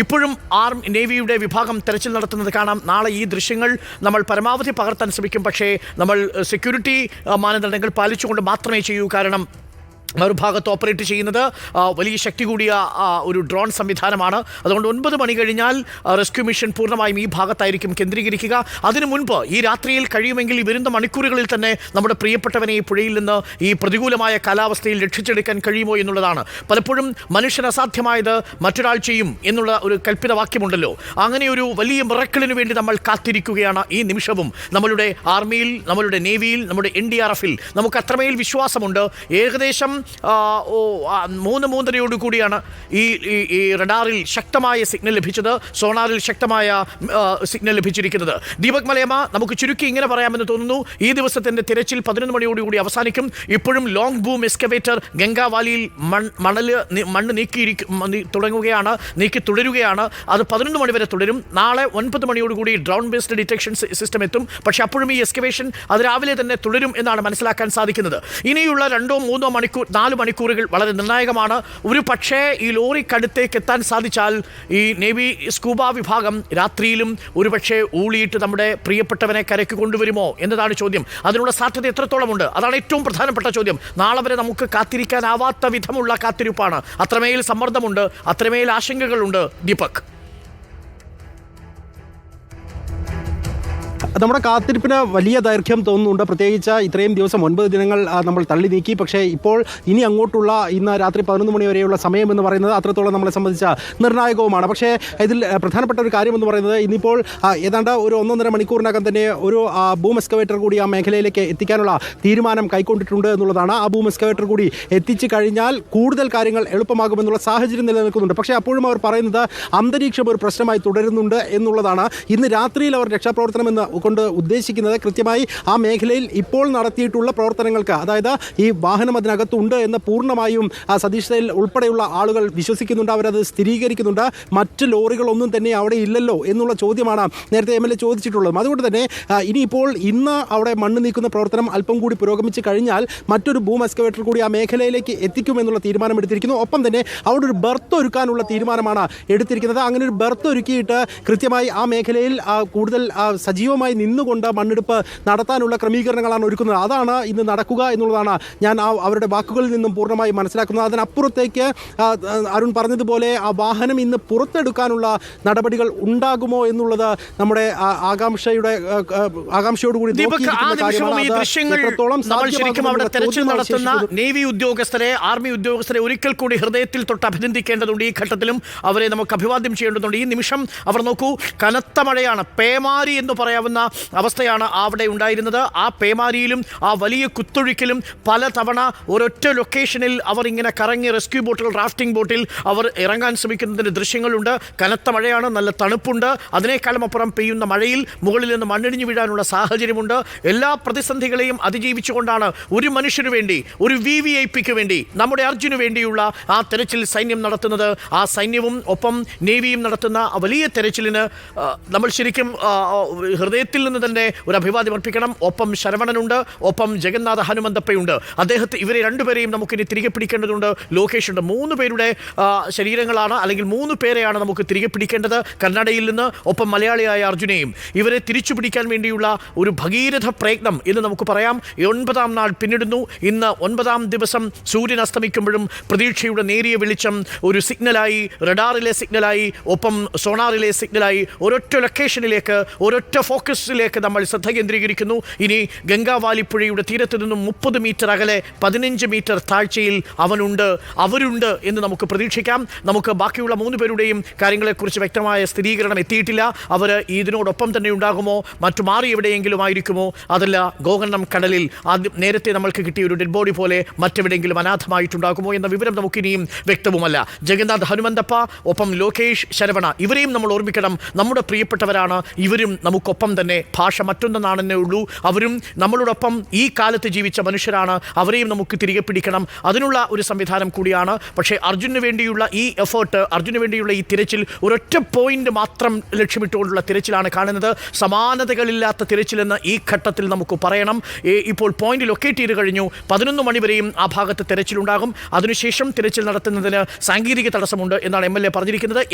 ഇപ്പോഴും നേവിയുടെ വിഭാഗം തെരച്ചിൽ നടത്തുന്നത് കാണാം. നാളെ ഈ ദൃശ്യങ്ങൾ നമ്മൾ പരമാവധി പകർത്താൻ ശ്രമിക്കും. പക്ഷേ നമ്മൾ സെക്യൂരിറ്റി മാനദണ്ഡങ്ങൾ പാലിച്ചുകൊണ്ട് മാത്രമേ ചെയ്യൂ. കാരണം മറുഭാഗത്ത് ഓപ്പറേറ്റ് ചെയ്യുന്നത് വലിയ ശക്തി കൂടിയ ഒരു ഡ്രോൺ സംവിധാനമാണ്. അതുകൊണ്ട് 9 മണി കഴിഞ്ഞാൽ റെസ്ക്യൂ മിഷൻ പൂർണ്ണമായും ഈ ഭാഗത്തായിരിക്കും കേന്ദ്രീകരിക്കുക. അതിനു മുൻപ് ഈ രാത്രിയിൽ കഴിയുമെങ്കിൽ ഈ വരുന്ന മണിക്കൂറുകളിൽ തന്നെ നമ്മുടെ പ്രിയപ്പെട്ടവനെ ഈ പുഴയിൽ നിന്ന് ഈ പ്രതികൂലമായ കാലാവസ്ഥയിൽ രക്ഷിച്ചെടുക്കാൻ കഴിയുമോ എന്നുള്ളതാണ്. പലപ്പോഴും മനുഷ്യൻ അസാധ്യമായത് മറ്റൊരാൾ ചെയ്യും എന്നുള്ള ഒരു കൽപ്പിത വാക്യമുണ്ടല്ലോ. അങ്ങനെ ഒരു വലിയ മിറക്കിളിന് വേണ്ടി നമ്മൾ കാത്തിരിക്കുകയാണ് ഈ നിമിഷവും. നമ്മളുടെ ആർമിയിൽ, നമ്മളുടെ നേവിയിൽ, നമ്മുടെ NDRF-ൽ നമുക്ക് അത്രമേൽ വിശ്വാസമുണ്ട്. ഏകദേശം 3:30 കൂടിയാണ് ഈ റഡാറിൽ ശക്തമായ സിഗ്നൽ ലഭിച്ചത്, സോണാറിൽ ശക്തമായ സിഗ്നൽ ലഭിച്ചിരിക്കുന്നത്. ദീപക് മലയമ്മ, നമുക്ക് ചുരുക്കി ഇങ്ങനെ പറയാമെന്ന് തോന്നുന്നു, ഈ ദിവസത്തിൻ്റെ തിരച്ചിൽ 11 മണിയോടുകൂടി അവസാനിക്കും. ഇപ്പോഴും ലോങ് ബൂം എക്സ്കവേറ്റർ ഗംഗാവാലിയിൽ മണ്ണ് നീക്കി തുടരുകയാണ്. അത് 11 മണി വരെ തുടരും. നാളെ 9 മണിയോടുകൂടി ഡ്രോൺ ബേസ്ഡ് ഡിറ്റക്ഷൻ സിസ്റ്റം എത്തും. പക്ഷേ അപ്പോഴും ഈ എക്സ്കവേഷൻ അത് രാവിലെ തന്നെ തുടരും എന്നാണ് മനസ്സിലാക്കാൻ സാധിക്കുന്നത്. ഇനിയുള്ള 2-3 മണിക്കൂർ 4 മണിക്കൂറുകൾ വളരെ നിർണായകമാണ്. ഒരു പക്ഷേ ഈ ലോറിക്കടുത്തേക്ക് എത്താൻ സാധിച്ചാൽ ഈ നേവി സ്കൂബ വിഭാഗം രാത്രിയിലും ഒരുപക്ഷെ ഊളിയിട്ട് നമ്മുടെ പ്രിയപ്പെട്ടവനെ കരയ്ക്ക് കൊണ്ടുവരുമോ എന്നതാണ് ചോദ്യം. അതിനുള്ള സാധ്യത എത്രത്തോളമുണ്ട്? അതാണ് ഏറ്റവും പ്രധാനപ്പെട്ട ചോദ്യം. നാളെ വരെ നമുക്ക് കാത്തിരിക്കാനാവാത്ത വിധമുള്ള കാത്തിരിപ്പാണ്. അത്രമേൽ സമ്മർദ്ദമുണ്ട്, അത്രമേൽ ആശങ്കകളുണ്ട്. ദീപക്, നമ്മുടെ കാത്തിരിപ്പിന് വലിയ ദൈർഘ്യം തോന്നുന്നുണ്ട്. പ്രത്യേകിച്ച് ഇത്രയും ദിവസം 9 ദിനങ്ങൾ നമ്മൾ തള്ളി നീക്കി. പക്ഷേ ഇപ്പോൾ ഇനി അങ്ങോട്ടുള്ള ഇന്ന് രാത്രി 11 മണി വരെയുള്ള സമയം എന്ന് പറയുന്നത് അത്രത്തോളം നമ്മളെ സംബന്ധിച്ച നിർണായകവുമാണ്. പക്ഷേ ഇതിൽ പ്രധാനപ്പെട്ട ഒരു കാര്യമെന്ന് പറയുന്നത് ഇന്നിപ്പോൾ ഏതാണ്ട് ഒരു 1.5 മണിക്കൂറിനകം തന്നെ ഒരു ബൂം എക്സ്കവേറ്റർ കൂടി ആ മേഖലയിലേക്ക് എത്തിക്കാനുള്ള തീരുമാനം കൈക്കൊണ്ടിട്ടുണ്ട് എന്നുള്ളതാണ്. ആ ബൂം എക്സ്കവേറ്റർ കൂടി എത്തിച്ചു കഴിഞ്ഞാൽ കൂടുതൽ കാര്യങ്ങൾ എളുപ്പമാകുമെന്നുള്ള സാഹചര്യം നിലനിൽക്കുന്നുണ്ട്. പക്ഷേ അപ്പോഴും അവർ പറയുന്നത് അന്തരീക്ഷം ഒരു പ്രശ്നമായി തുടരുന്നുണ്ട് എന്നുള്ളതാണ്. ഇന്ന് രാത്രിയിൽ അവർ രക്ഷാപ്രവർത്തനമെന്ന് കൊണ്ട് ഉദ്ദേശിക്കുന്നത് കൃത്യമായി ആ മേഖലയിൽ ഇപ്പോൾ നടത്തിയിട്ടുള്ള പ്രവർത്തനങ്ങൾക്ക്, അതായത് ഈ വാഹനം അതിനകത്തുണ്ട് എന്ന് പൂർണ്ണമായും സതീഷ് സേൽ ഉൾപ്പെടെയുള്ള ആളുകൾ വിശ്വസിക്കുന്നുണ്ട്. അവരത് സ്ഥിരീകരിക്കുന്നുണ്ട്. മറ്റ് ലോറികളൊന്നും തന്നെ അവിടെ ഇല്ലല്ലോ എന്നുള്ള ചോദ്യമാണ് നേരത്തെ MLA ചോദിച്ചിട്ടുള്ളത്. അതുകൊണ്ട് തന്നെ ഇന്ന് അവിടെ മണ്ണ് നീക്കുന്ന പ്രവർത്തനം അല്പം കൂടി പുരോഗമിച്ച് കഴിഞ്ഞാൽ മറ്റൊരു ബൂം എക്സ്കവേറ്റർ കൂടി ആ മേഖലയിലേക്ക് എത്തിക്കുമെന്നുള്ള തീരുമാനമെടുത്തിരിക്കുന്നു. ഒപ്പം തന്നെ അവിടെ ഒരു ബർത്ത് ഒരുക്കാനുള്ള തീരുമാനമാണ് എടുത്തിരിക്കുന്നത്. അങ്ങനെ ഒരു ബർത്ത് ഒരുക്കിയിട്ട് കൃത്യമായി ആ മേഖലയിൽ കൂടുതൽ സജീവമായി നിന്നുകൊണ്ട് മണ്ണെടുപ്പ് നടത്താനുള്ള ക്രമീകരണങ്ങളാണ് ഒരുക്കുന്നത്. അതാണ് ഇന്ന് നടക്കുക എന്നുള്ളതാണ് ഞാൻ അവരുടെ വാക്കുകളിൽ നിന്നും പൂർണ്ണമായി മനസ്സിലാക്കുന്നത്. അതിനപ്പുറത്തേക്ക് അരുൺ പറഞ്ഞതുപോലെ ആ വാഹനം ഇന്ന് പുറത്തെടുക്കാനുള്ള നടപടികൾ ഉണ്ടാകുമോ എന്നുള്ളത് നമ്മുടെ ആകാംക്ഷയോടുകൂടി നടത്തുന്ന നേവി ഉദ്യോഗസ്ഥരെ, ആർമി ഉദ്യോഗസ്ഥരെ ഒരിക്കൽ കൂടി ഹൃദയത്തിൽ തൊട്ട് അഭിനന്ദിക്കേണ്ടതുണ്ട്. ഈ ഘട്ടത്തിലും അവരെ നമുക്ക് അഭിവാദ്യം ചെയ്യേണ്ടതുണ്ട്. ഈ നിമിഷം അവർ നോക്കൂ, കനത്ത മഴയാണ്, പേമാരി എന്ന് പറയാവുന്ന അവസ്ഥയാണ് അവിടെ ഉണ്ടായിരുന്നത്. ആ പേമാരിയിലും ആ വലിയ കുത്തൊഴുക്കിലും പലതവണ ഒരൊറ്റ ലൊക്കേഷനിൽ അവർ ഇങ്ങനെ കറങ്ങി റെസ്ക്യൂ ബോട്ടിൽ, റാഫ്റ്റിംഗ് ബോട്ടിൽ അവർ ഇറങ്ങാൻ ശ്രമിക്കുന്നതിൻ്റെ ദൃശ്യങ്ങളുണ്ട്. കനത്ത മഴയാണ്, നല്ല തണുപ്പുണ്ട്. അതിനേക്കാളും അപ്പുറം പെയ്യുന്ന മഴയിൽ മുകളിൽ നിന്ന് മണ്ണിടിഞ്ഞു വീഴാനുള്ള സാഹചര്യമുണ്ട്. എല്ലാ പ്രതിസന്ധികളെയും അതിജീവിച്ചുകൊണ്ടാണ് ഒരു മനുഷ്യന് വേണ്ടി, ഒരു VVIPക്ക് വേണ്ടി, നമ്മുടെ അർജുന് വേണ്ടിയുള്ള ആ തെരച്ചിൽ സൈന്യം നടത്തുന്നത്. ആ സൈന്യവും ഒപ്പം നേവിയും നടത്തുന്ന വലിയ തെരച്ചിലിന് നമ്മൾ ശരിക്കും ഹൃദയത്തിൽ നിന്ന് തന്നെ ഒരു അഭിവാദ്യം അർപ്പിക്കണം. ഒപ്പം ശരവണനുണ്ട്, ഒപ്പം ജഗന്നാഥ ഹനുമന്തപ്പയുണ്ട്. ഇവരെ രണ്ടുപേരെയും നമുക്കിനി തിരികെ പിടിക്കേണ്ടതുണ്ട്. ലോകേഷുണ്ട്. 3 പേരുടെ ശരീരങ്ങളാണ്, അല്ലെങ്കിൽ 3 പേരെയാണ് നമുക്ക് തിരികെ പിടിക്കേണ്ടത് കർണാടകയിൽ നിന്ന്. ഒപ്പം മലയാളിയായ അർജുനെയും. ഇവരെ തിരിച്ചു പിടിക്കാൻ വേണ്ടിയുള്ള ഒരു ഭഗീരഥ പ്രയത്നം എന്ന് നമുക്ക് പറയാം. 9ാം നാൾ പിന്നിടുന്നു. ഇന്ന് 9ാം ദിവസം സൂര്യൻ അസ്തമിക്കുമ്പോഴും പ്രതീക്ഷയുടെ നേരിയ വെളിച്ചം ഒരു സിഗ്നലായി, റഡാറിലെ സിഗ്നലായി, ഒപ്പം സോണാറിലെ സിഗ്നലായി ഒരൊറ്റ ലൊക്കേഷനിലേക്ക്, ഒരൊറ്റ ഫോക്കസിലേക്ക് നമ്മൾ ശ്രദ്ധ കേന്ദ്രീകരിക്കുന്നു. ഇനി ഗംഗാവാലിപ്പുഴയുടെ തീരത്ത് നിന്നും 30 മീറ്റർ അകലെ 15 മീറ്റർ താഴ്ചയിൽ അവരുണ്ട് എന്ന് നമുക്ക് പ്രതീക്ഷിക്കാം. നമുക്ക് ബാക്കിയുള്ള 3 പേരുടെയും കാര്യങ്ങളെക്കുറിച്ച് വ്യക്തമായ സ്ഥിരീകരണം എത്തിയിട്ടില്ല. അവർ ഇതിനോടൊപ്പം തന്നെ ഉണ്ടാകുമോ, മറ്റു മാറി എവിടെയെങ്കിലും ആയിരിക്കുമോ, അതല്ല ഗോകർണം കടലിൽ നേരത്തെ നമ്മൾക്ക് കിട്ടിയ ഒരു ഡെഡ് ബോഡി പോലെ മറ്റെവിടെയെങ്കിലും അനാഥമായിട്ടുണ്ടാകുമോ എന്ന വിവരം നമുക്കിനിയും വ്യക്തവുമല്ല. ജഗന്നാഥ് ഹനുമന്തപ്പ, ഒപ്പം ലോകേഷ്, ശരവണ, ഇവരെയും നമ്മൾ ഓർമ്മിക്കണം. നമ്മുടെ പ്രിയപ്പെട്ടവരാണ്. ഇവരും നമുക്കൊപ്പം തന്നെ. ഭാഷ മറ്റൊന്നാണെന്നേ ഉള്ളൂ. അവരും നമ്മളോടൊപ്പം ഈ കാലത്ത് ജീവിച്ച മനുഷ്യരാണ്. അവരെയും നമുക്ക് തിരികെ പിടിക്കണം. അതിനുള്ള ഒരു സംവിധാനം കൂടിയാണ്. പക്ഷേ അർജുന് വേണ്ടിയുള്ള ഈ എഫേർട്ട്, അർജുന് വേണ്ടിയുള്ള ഈ തിരച്ചിൽ ഒരൊറ്റ പോയിന്റ് മാത്രം ലക്ഷ്യമിട്ടുകൊണ്ടുള്ള തിരച്ചിലാണ് കാണുന്നത്. സമാനതകളില്ലാത്ത തിരച്ചിലെന്ന് ഈ ഘട്ടത്തിൽ നമുക്ക് പറയണം. ഇപ്പോൾ പോയിന്റ് ലൊക്കേറ്റ് ചെയ്ത് കഴിഞ്ഞു. 11 മണി വരെയും ആ ഭാഗത്ത് തിരച്ചിലുണ്ടാകും. അതിനുശേഷം തിരച്ചിൽ നടത്തുന്നതിന് സാങ്കേതിക തടസ്സമുണ്ട് എന്നാണ് MLA പറഞ്ഞിരിക്കുന്നത്.